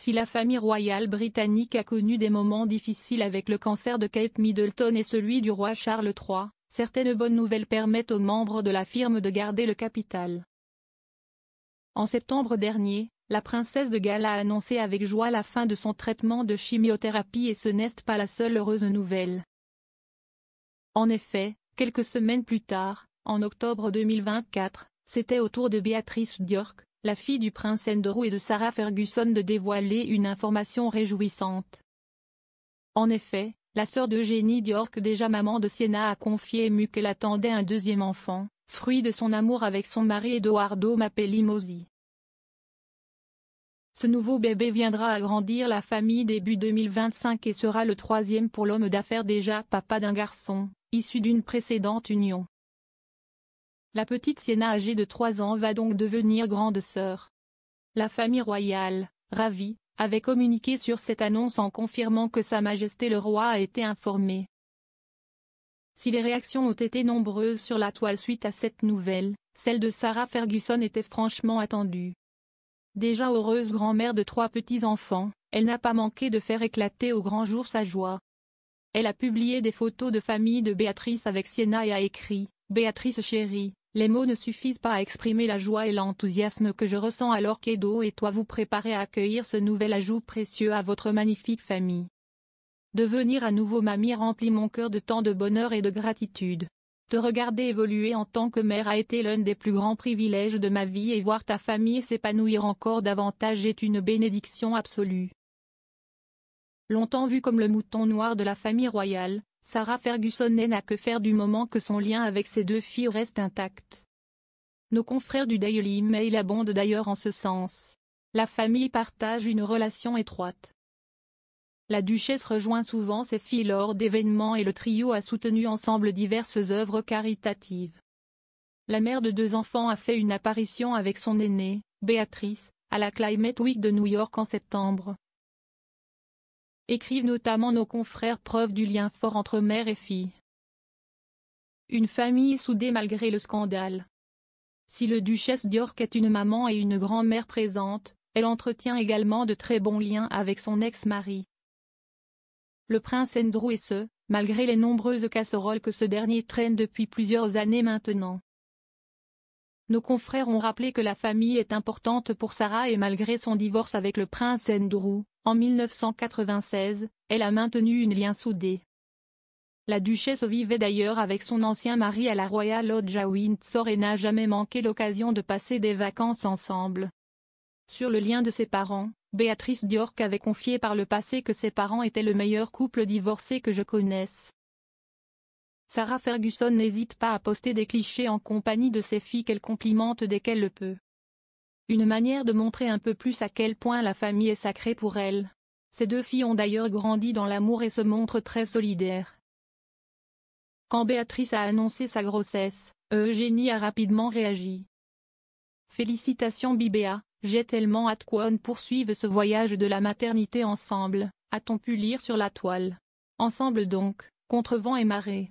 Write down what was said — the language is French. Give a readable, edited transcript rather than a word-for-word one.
Si la famille royale britannique a connu des moments difficiles avec le cancer de Kate Middleton et celui du roi Charles III, certaines bonnes nouvelles permettent aux membres de la firme de garder le capital. En septembre dernier, la princesse de Galles a annoncé avec joie la fin de son traitement de chimiothérapie et ce n'est pas la seule heureuse nouvelle. En effet, quelques semaines plus tard, en octobre 2024, c'était au tour de Beatrice d'York, la fille du prince Andrew et de Sarah Ferguson de dévoiler une information réjouissante. En effet, la sœur d'Eugénie d'York, déjà maman de Sienna, a confié émue qu'elle attendait un deuxième enfant, fruit de son amour avec son mari Edoardo Mapelli-Mozzi. Ce nouveau bébé viendra agrandir la famille début 2025 et sera le troisième pour l'homme d'affaires déjà papa d'un garçon, issu d'une précédente union. La petite Sienna âgée de 3 ans va donc devenir grande sœur. La famille royale, ravie, avait communiqué sur cette annonce en confirmant que Sa Majesté le Roi a été informé. Si les réactions ont été nombreuses sur la toile suite à cette nouvelle, celle de Sarah Ferguson était franchement attendue. Déjà heureuse grand-mère de 3 petits-enfants, elle n'a pas manqué de faire éclater au grand jour sa joie. Elle a publié des photos de famille de Béatrice avec Sienna et a écrit « Béatrice chérie, les mots ne suffisent pas à exprimer la joie et l'enthousiasme que je ressens alors qu'Edo et toi vous préparez à accueillir ce nouvel ajout précieux à votre magnifique famille. Devenir à nouveau mamie remplit mon cœur de tant de bonheur et de gratitude. Te regarder évoluer en tant que mère a été l'un des plus grands privilèges de ma vie et voir ta famille s'épanouir encore davantage est une bénédiction absolue. » Longtemps vue comme le mouton noir de la famille royale, Sarah Ferguson n'a que faire du moment que son lien avec ses 2 filles reste intact. Nos confrères du Daily Mail abondent d'ailleurs en ce sens. La famille partage une relation étroite. La duchesse rejoint souvent ses filles lors d'événements et le trio a soutenu ensemble diverses œuvres caritatives. La mère de 2 enfants a fait une apparition avec son aînée, Béatrice, à la Climate Week de New York en septembre. Écrivent notamment nos confrères, preuve du lien fort entre mère et fille. Une famille soudée malgré le scandale. Si le duchesse d'York est une maman et une grand-mère présente, elle entretient également de très bons liens avec son ex-mari. Le prince Andrew et ce, malgré les nombreuses casseroles que ce dernier traîne depuis plusieurs années maintenant. Nos confrères ont rappelé que la famille est importante pour Sarah et malgré son divorce avec le prince Andrew, en 1996, elle a maintenu un lien soudé. La duchesse vivait d'ailleurs avec son ancien mari à la Royal Lodge à Windsor et n'a jamais manqué l'occasion de passer des vacances ensemble. Sur le lien de ses parents, Béatrice d'York avait confié par le passé que ses parents étaient le meilleur couple divorcé que je connaisse. Sarah Ferguson n'hésite pas à poster des clichés en compagnie de ses filles qu'elle complimente dès qu'elle le peut. Une manière de montrer un peu plus à quel point la famille est sacrée pour elle. Ces 2 filles ont d'ailleurs grandi dans l'amour et se montrent très solidaires. Quand Béatrice a annoncé sa grossesse, Eugénie a rapidement réagi. Félicitations Bibéa, j'ai tellement hâte qu'on poursuive ce voyage de la maternité ensemble, a-t-on pu lire sur la toile. Ensemble donc, contre vent et marée.